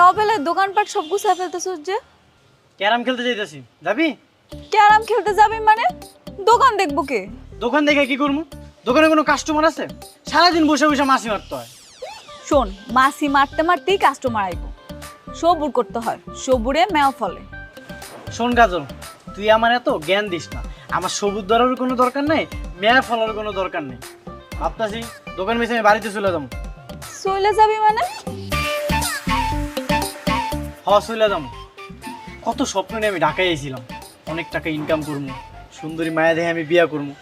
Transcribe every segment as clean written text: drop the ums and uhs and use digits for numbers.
সকালে দোকানপাট সব গুছায় ফেলতেছস যে? ক্যারাম খেলতে যাইতেছি, যাবি? ক্যারাম খেলতে যাবি মানে? দোকান দেখবো কে? দোকান দেখে কি করবো? দোকানে কোনো কাস্টমার আছে? সারাদিন বসে বসে মাছি মারতে হয়। শোন, মাছি মারতে মারতেই কাস্টমার আইবো। সবুর করতে হয়, সবুরে মেও ফলে। শোন কাজল, তুই আমার এত জ্ঞান দিস না। আমার সবুজ ধরার কোনো দরকার নেই, মেয়া ফলার কোনো দরকার নেই। ভাবতাছি দোকান বেশি আমি বাড়িতে চলে যাবো। চলে যাবি মানে? চলে যাবো। কত স্বপ্ন নিয়ে আমি ঢাকায় এসেছিলাম, অনেক টাকা ইনকাম করবো, সুন্দরী মায়া দেখে আমি বিয়া করবো।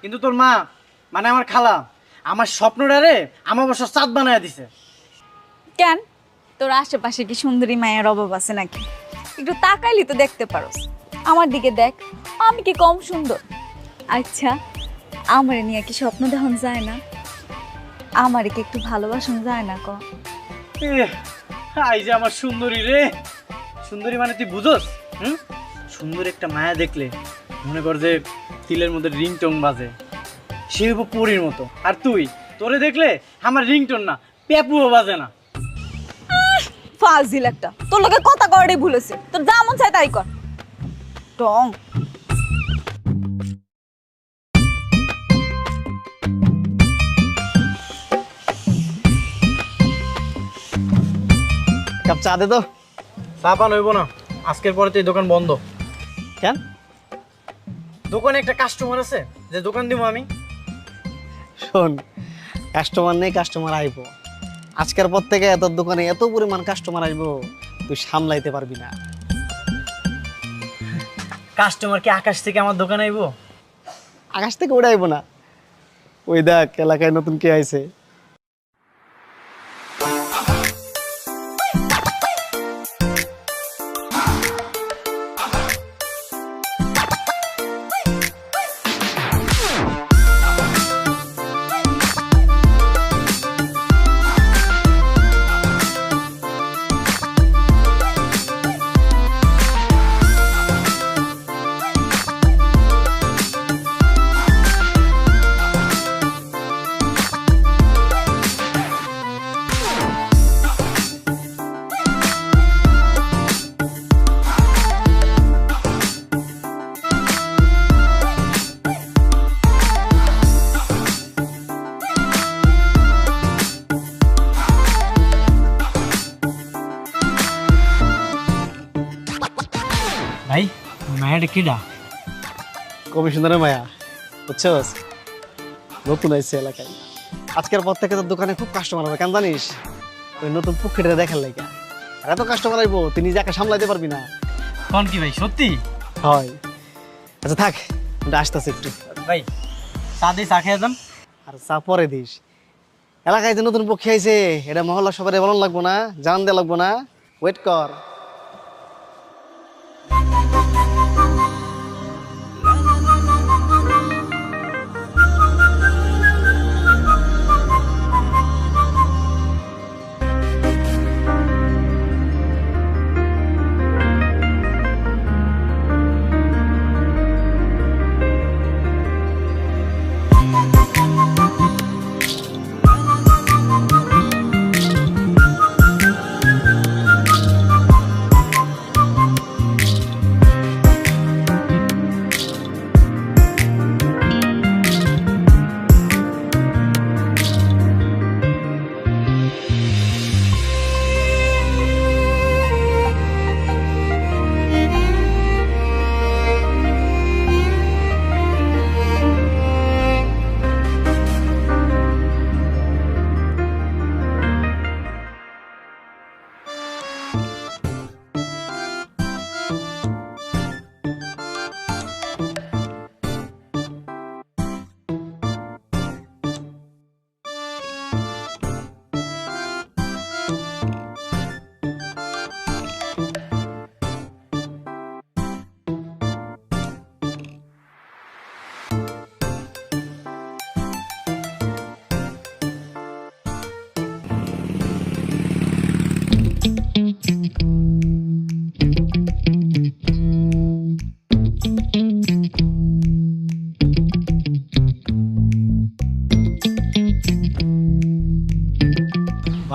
কিন্তু তোর মা, মানে আমার খালা, আমার স্বপ্নটারে আমার বছর চাঁদ বানায় দিছে। কেন, তোর আশেপাশে কি সুন্দরী মায়ের অভাব আছে নাকি? একটু তাকাইলি তো দেখতে পারোস। আমার দিকে দেখ, আমি কি কম সুন্দর? আচ্ছা, আমারে নিয়ে কি স্বপ্ন দেখন যায় না? আমারে কি একটু ভালোবাসন যায় না ক? এই যে আমার সুন্দরী রে, সুন্দরী মানে তুই বুঝোস? সুন্দর একটা মায়া দেখলে মনে কর যে তিলের মধ্যে রিংটং বাজে, সে হইব পরীর মতো। আর তুই, তোরে দেখলে আমার রিংটন না, পেপুও বাজে না। ফাজিল একটা, তোর লোকে কথা করাটাই ভুলেছে। তোর যা মন চায় তাই কর। টং। কাপ চা দে তো। চা পান হইব না, আজকের পরে তো এই দোকান বন্ধ। কেন? দোকানে একটা কাস্টমার আছে, যে দোকান দিব আমি। শোন, কাস্টমার নেই, কাস্টমার আইবো। আজকের পর থেকে তোর দোকানে এত পরিমাণ কাস্টমার আসবো, তুই সামলাইতে পারবি না। কাস্টমার কি আকাশ থেকে আমার দোকানে আইব? আকাশ থেকে উড়ে আইবো না। ওই দেখ, এলাকায় নতুন কে আইছে। ভাই, মায়াটা কিডা? কমিশনারের মায়া, বুঝছস? নতুন আইছে এলাকায়। আজকের পর থেকে তোর দোকানে খুব কাস্টমার হবে, কেন জানিস? ওই নতুন পুকুরটা দেখার লাইগা। আর এত কাস্টমার আইবো, তুই নিজে একা সামলাইতে পারবি না। কোন কি ভাই, সত্যি? হয়। আচ্ছা থাক, এটা আসতেছে একটু। ভাই, চা দিয়ে চা খেয়ে যান। আর চা পরে দিস। এলাকায় যে নতুন পক্ষী আইছে, এটা মহল্লা সবাই বলন লাগবো না, জান দেয়া লাগবো না। ওয়েট কর।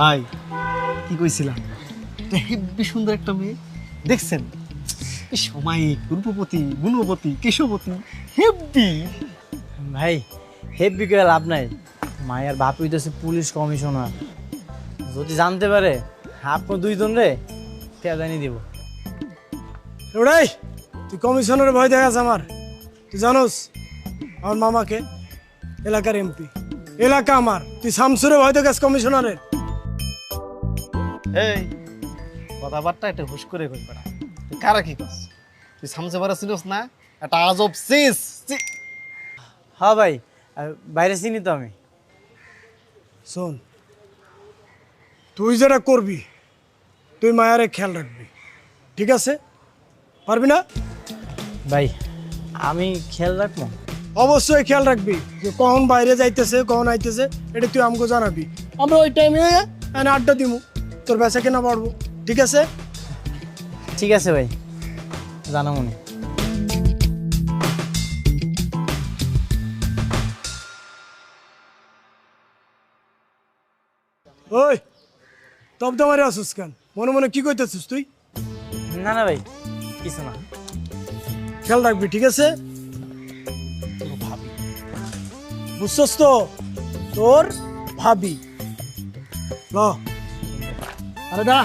ভাই, কি কইছিলাম? একটা হেব্বি সুন্দর একটা মেয়ে দেখছেন, সমায়িক, রূপবতী, গুণবতী, কেশবতী, হেব্বি। ভাই হেব্বি করে লাভ নাই, মায়ের বাপ হইতেছে পুলিশ কমিশনার, যদি জানতে পারে আপনি দুইজন রে পেদানি দিব। ওরাই তুই কমিশনারের ভয় দেখাস আমার? তুই জানোস আমার মামাকে, এলাকার এমপি, এলাকা আমার, তুই শামসুরে ভয় দেখাস কমিশনারের? এই কথাবার্তা এটা হুশ করে কইবা না। তুই কারা কি কস? তুই সামসে বারা চিনোস না? একটা আজব সিস। হ্যাঁ ভাই, বাইরে চিনি তো আমি। শোন, তুই যেটা করবি তুই মায়ারে খেয়াল রাখবি, ঠিক আছে? পারবি না? ভাই আমি খেয়াল রাখবো। অবশ্যই খেয়াল রাখবি যে কখন বাইরে যাইতেছে কখন আইতেছে, এটা তুই আমাকে জানাবি। আমরা ওই টাইমে আড্ডা দিমু, তোর বেচা কেনা বাড়বো, ঠিক আছে? ঠিক আছে ভাই, জানা মনে। ওই তব তো মারে আসুস কেন? মনে মনে কি কইতেছিস তুই? না না ভাই, কিছু না। খেয়াল রাখবি, ঠিক আছে? বুঝছস তো? তোর ভাবি ল। আরে দাঁড়া,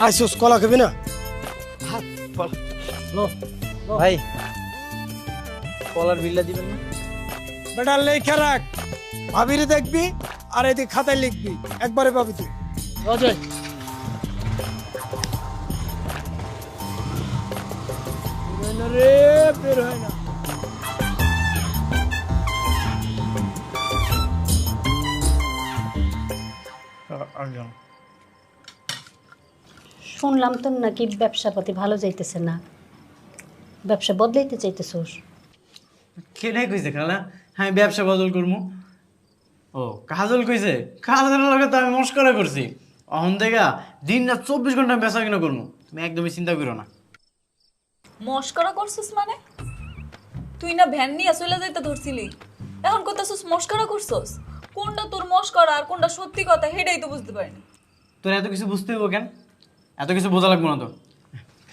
আইসোস, কলা খাবি না? ভাই কলার বিল্লা দিবেন না? বেটা লেখা রাখ, ভাবিরে দেখবি আর এদিকে খাতায় লিখবি, একবারে পাবি তুই। রজয় রে, বের হয় না। শুনলাম তো নাকি ব্যবসাপাতি ভালো যাইতেছে না, ব্যবসা বদলাইতে চাইতেছোস? কেনে কইছে খালা আমি ব্যবসা বদল করবো? ও কাজল কইছে? কাজলের লগে তো আমি মস্করা করছি। অহন দেখা দিন রাত 24 ঘন্টা আমি বেচা কিনা করবো, তুমি একদমই চিন্তা করো না। মস্করা করছিস মানে? তুই না ভ্যান নিয়ে চলে যাইতে ধরছিলি, এখন কইতাছিস মস্করা করছস? কোনটা তোর মস্করা আর কোনটা সত্যি কথা সেটাই তো বুঝতে পারিনি। তোর এত কিছু বুঝতে হইব কেন? এত কিছু বোঝা লাগবো না তো।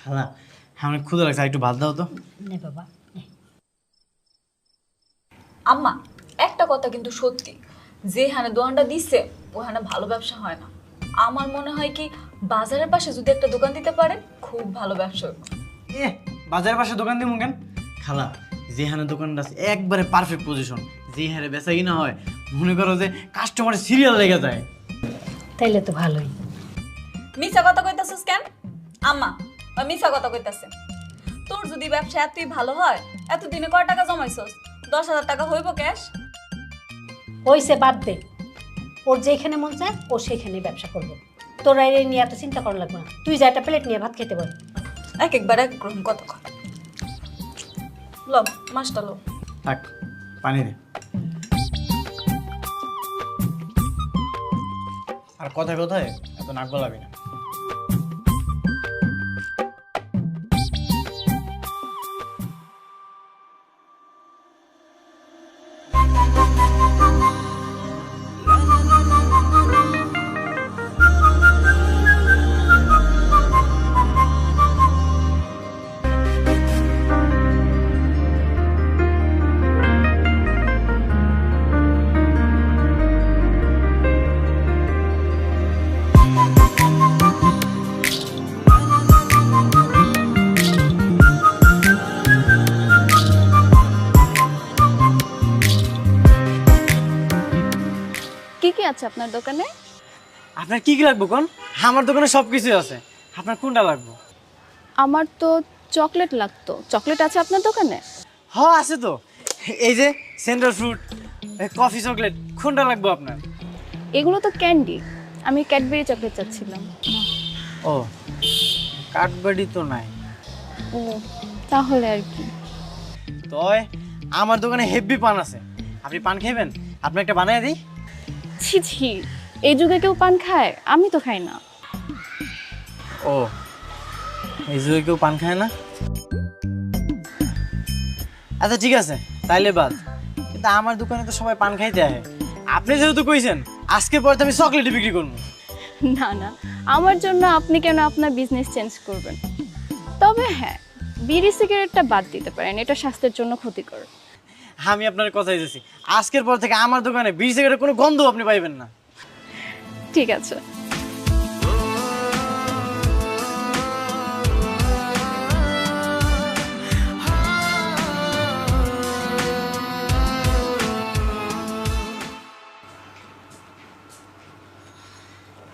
খালা আমার ক্ষুধা লাগছে, একটু ভাত দাও তো। নে বাবা নে। আম্মা একটা কথা কিন্তু সত্যি, যেখানে দোকানটা দিচ্ছে ওখানে ভালো ব্যবসা হয় না। আমার মনে হয় কি বাজারের পাশে যদি একটা দোকান দিতে পারে খুব ভালো ব্যবসা হবে। এ বাজারের পাশে দোকান দিব কেন? খালা যেখানে দোকানটা আছে একবারে পারফেক্ট পজিশন, যে হারে বেচা কিনা হয় মনে করো যে কাস্টমারের সিরিয়াল লেগে যায়। তাইলে তো ভালোই। মিছা কথা কইতাছিস কেন আম্মা? ওই মিছা কথা কইতাছে। তোর যদি ব্যবসা এতই ভালো হয়, এতদিনে কয় টাকা জমাইছস? 10,000 টাকা হইব ক্যাশ? হইছে, বাদ দে। ওর যেখানে মন চায় ও সেখানে ব্যবসা করবো, তোরা এই নিয়ে এত চিন্তা করা লাগবে না। তুই যা একটা প্লেট নিয়ে ভাত খেতে বল। একবার এক গ্রহণ কত কথা। ল মাছটা লো। থাক পানি দে। আর কথায় কথায় এত নাক গলাবি না। কি কি আছে আপনার দোকানে? আপনার কি কি লাগবে কোন? আমার দোকানে সব কিছুই আছে, আপনার কোনটা লাগবে? আমার তো চকলেট লাগতো। চকলেট আছে আপনার দোকানে? হ্যাঁ আছে তো, এই যে সেন্টার ফ্রুট, কফি চকলেট, কোনটা লাগবে আপনার? এগুলো তো ক্যান্ডি, আমি ক্যাডবেরি চকলেট চাচ্ছিলাম। ও কাঠবাড়ি তো নাই। ও তাহলে আর কি। তয় আমার দোকানে হেভি পান আছে, আপনি পান খাইবেন? আপনি একটা বানায় দিই। ছি ছি, এই যুগে কেউ পান খায়? আমি তো খাই না। ও এই যুগে কেউ পান খায় না? আচ্ছা ঠিক আছে তাইলে বাদ, কিন্তু আমার দোকানে তো সবাই পান খাইতে আসে। আপনি যেহেতু কইছেন আজকের পরে তো আমি চকলেটই বিক্রি করবো। না না, আমার জন্য আপনি কেন আপনার বিজনেস চেঞ্জ করবেন? তবে হ্যাঁ, বিড়ি সিগারেটটা বাদ দিতে পারেন, এটা স্বাস্থ্যের জন্য ক্ষতিকর। আমি আপনার কথা দিতেছি, আজকের পর থেকে আমার দোকানে বিড়ি সিগারেটের কোনো গন্ধ আপনি পাইবেন না। ঠিক আছে।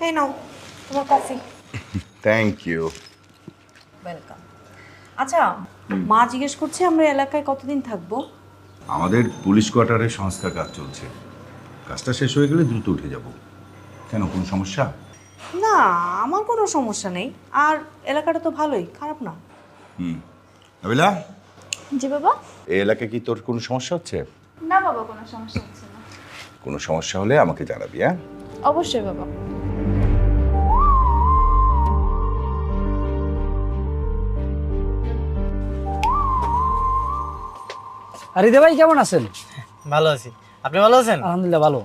এই নাও তোমার কফি। Thank you. ওয়েলকাম। আচ্ছা, মা জিজ্ঞেস করছে আমরা এলাকায় কতদিন থাকবো? আমাদের পুলিশ কোয়ার্টারের সংস্কার কাজ চলছে, কাজটা শেষ হয়ে গেলে দ্রুত উঠে যাব। কেন, কোনো সমস্যা? না, আমার কোনো সমস্যা নেই, আর এলাকাটা তো ভালোই, খারাপ না। আবিলা, জি বাবা। এই এলাকায় কি তোর কোনো সমস্যা হচ্ছে? না বাবা, কোনো সমস্যা হচ্ছে না। কোনো সমস্যা হলে আমাকে জানাবি, হ্যাঁ? অবশ্যই বাবা। আরে দে ভাই, কেমন আছেন? ভালো আছি, আপনি ভালো আছেন? আলহামদুলিল্লাহ ভালো।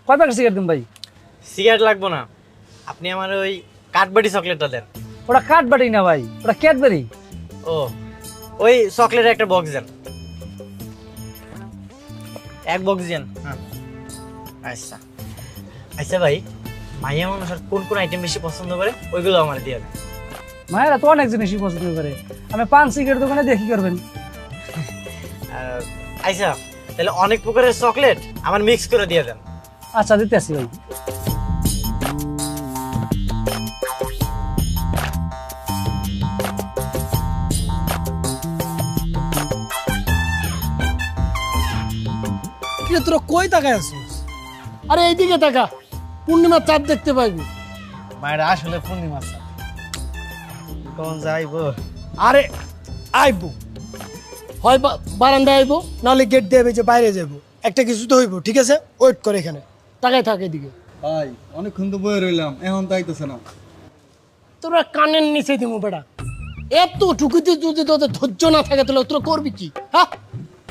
কয় প্যাকেট সিগারেট দিন ভাই? সিগারেট লাগবো না, আপনি আমার ওই কাঠবাড়ি চকলেটটা দেন। ওটা কাঠবাটি না ভাই, ওটা ক্যাডবেরি। ও, ওই চকলেটের একটা বক্স দেন, এক বক্স দেন। হ্যাঁ, আচ্ছা আচ্ছা ভাই, মাইয়া মানুষের কোন কোন আইটেম বেশি পছন্দ করে ওইগুলো আমার দিয়ে দেন। মায়েরা তো অনেক জিনিসই পছন্দ করে, আমি পান সিগারেট দোকানে দেখি করবেন। আচ্ছা, তাহলে অনেক প্রকারের চকলেট আমার মিক্স করে দিয়ে দেন। আচ্ছা, দিতে আসি ভাই। কিরে তোরা কই তাকায় আছিস? আরে এইদিকে তাকা, পূর্ণিমার চাঁদ দেখতে পাইবি। মায়ের আসলে পূর্ণিমা কখন যাইবো? আরে আইবো, হয় বারান্দায় আইবো, নাহলে গেট দিয়ে যে বাইরে যাবো, একটা কিছু তো হইব। ঠিক আছে, ওয়েট করে এখানে, তাকায় থাকে এদিকে। ভাই অনেকক্ষণ তো বয়ে রইলাম, এখন তো আইতেছে না। তোরা কানের নিচে দিমু বেটা, এত টুকুতে যদি তোদের ধৈর্য না থাকে তাহলে তোরা করবি কি? হ্যাঁ,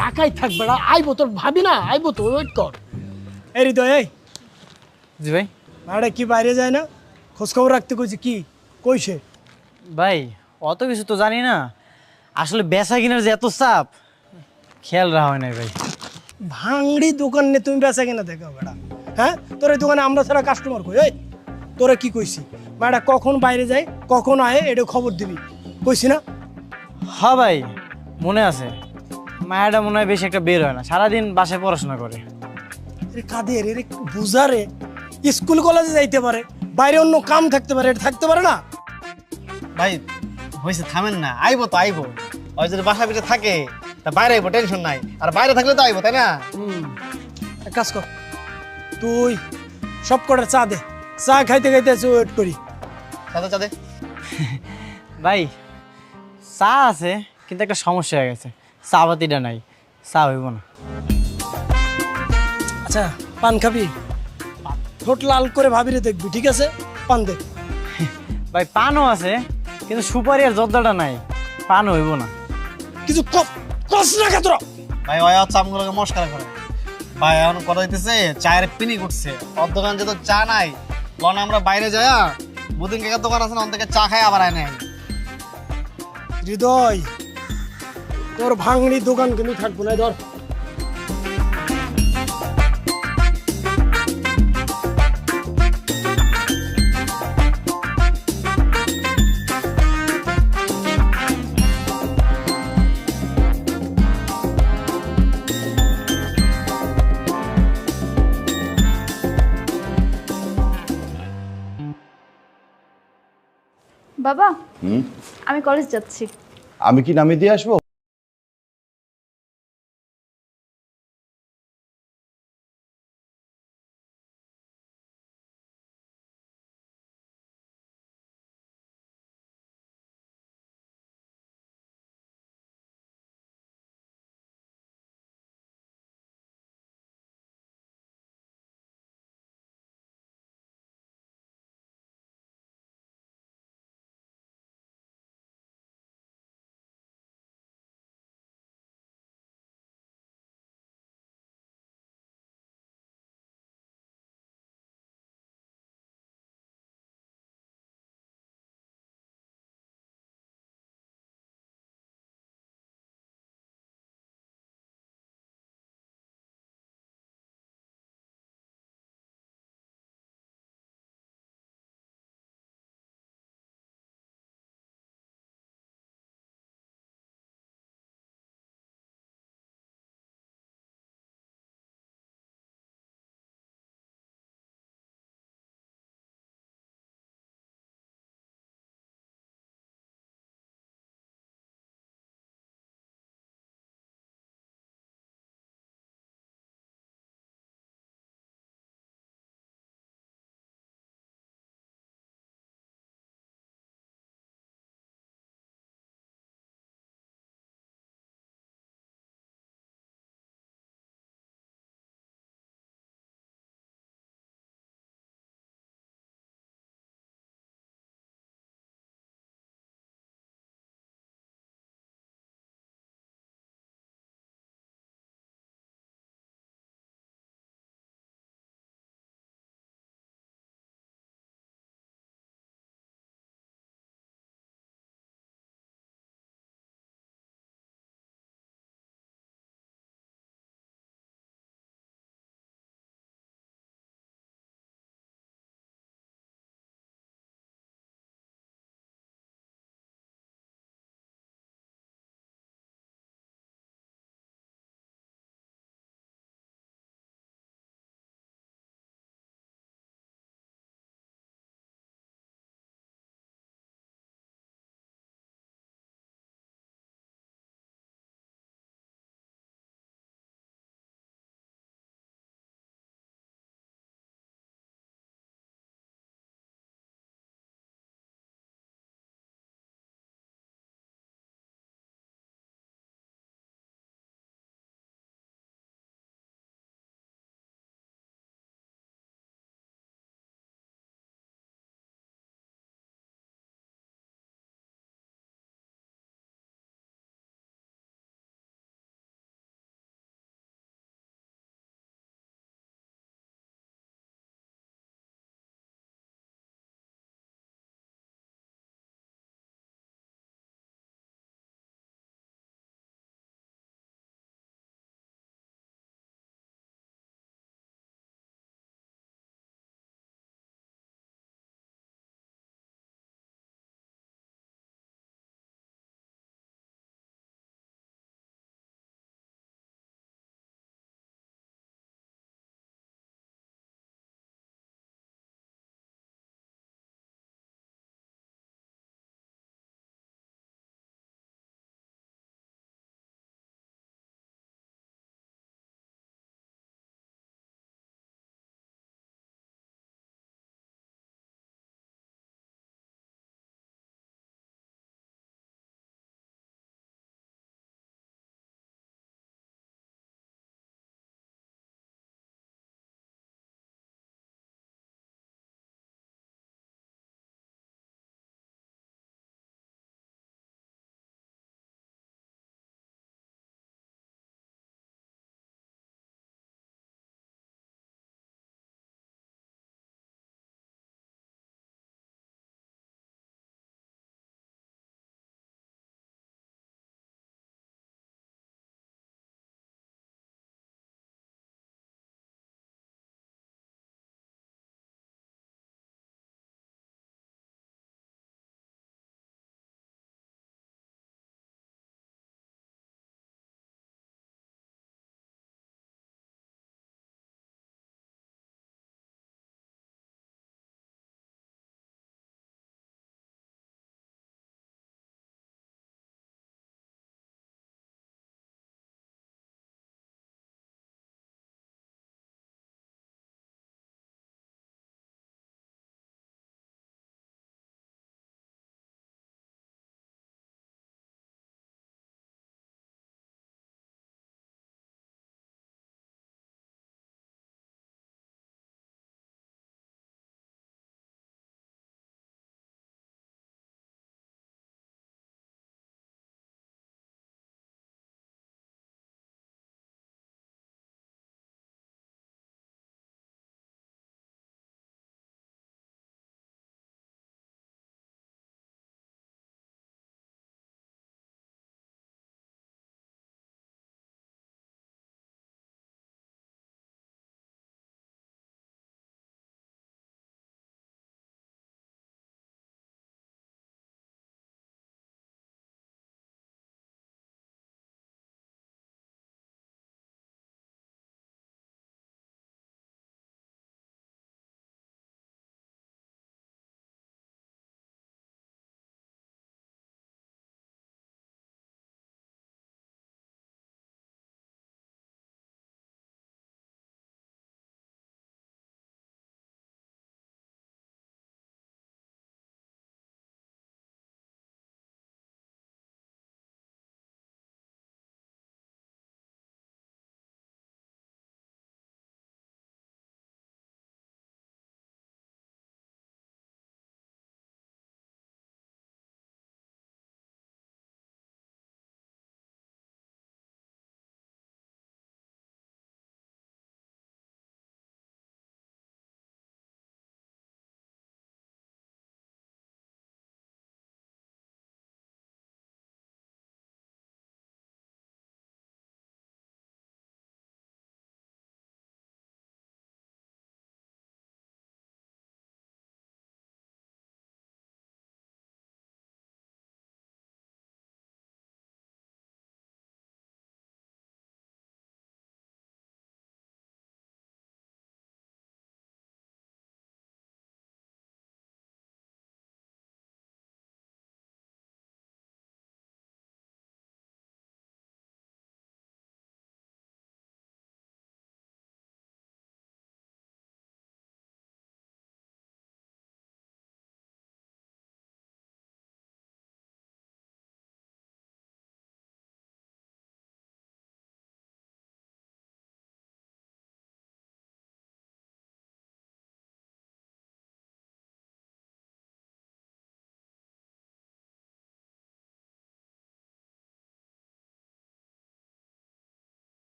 টাকাই থাক বেটা, আইবো, তোর ভাবি না আইবো তো, ওয়েট কর। এই হৃদয়, এই জি ভাই। ভাড়া কি বাইরে যায় না? খোঁজখবর রাখতে কইছি, কি কইছে? ভাই অত কিছু তো জানি না, আসলে বেচা কিনার যে এত চাপ, খেয়াল রাখা হয় নাই ভাই। ভাঙড়ি দোকান নিয়ে তুমি বেচা কিনা দেখো বেটা। হ্যাঁ, তোর এই দোকানে আমরা ছাড়া কাস্টমার কই? এই তোরা কি কইছি? বেটা কখন বাইরে যায় কখন আয় এটা খবর দিবি, কইছি না? হ্যাঁ ভাই, মনে আছে। মায়াটা মনে হয় বেশি একটা বের হয় না, সারাদিন বাসায় পড়াশোনা করে। এরে কাদের, এরে বুঝারে, স্কুল কলেজে যাইতে পারে, বাইরে অন্য কাম থাকতে পারে, এটা থাকতে পারে না? ভাই হয়েছে, থামেন না, আইবো তো আইবো। ওই যদি বাসা পিঠে থাকে তা বাইরে আইবো, টেনশন নাই। আর বাইরে থাকলে তো আইবো, তাই না? এক কাজ কর, তুই সব কটার চা দে, চা খাইতে খাইতে ওয়েট করি। চাঁদে চাঁদে ভাই, চা আছে কিন্তু একটা সমস্যা হয়ে গেছে, চা পাতিটা নাই, চা হইব না। আচ্ছা, পান খাবি? ঠোঁট লাল করে ভাবিরে দেখবি, ঠিক আছে? পান দে। ভাই পানও আছে কিন্তু সুপারি আর জর্দাটা নাই, পান হইব না। কিছু কস না কে তোরা? ভাই ওই চামগুলোকে মস্কারা করে ভাই, এখন কথা হইতেছে চায়ের পিনি করছে ওর দোকান, যেহেতু চা নাই, লন আমরা বাইরে যাই, বুদিন কেকের দোকান আছে না, ওন থেকে চা খাই আবার আয় নাই। হৃদয়, তোর ভাঙড়ি দোকান কিন্তু থাকবো না, ধর। বাবা, আমি কলেজ যাচ্ছি। আমি কি নামিয়ে দিয়ে আসবো?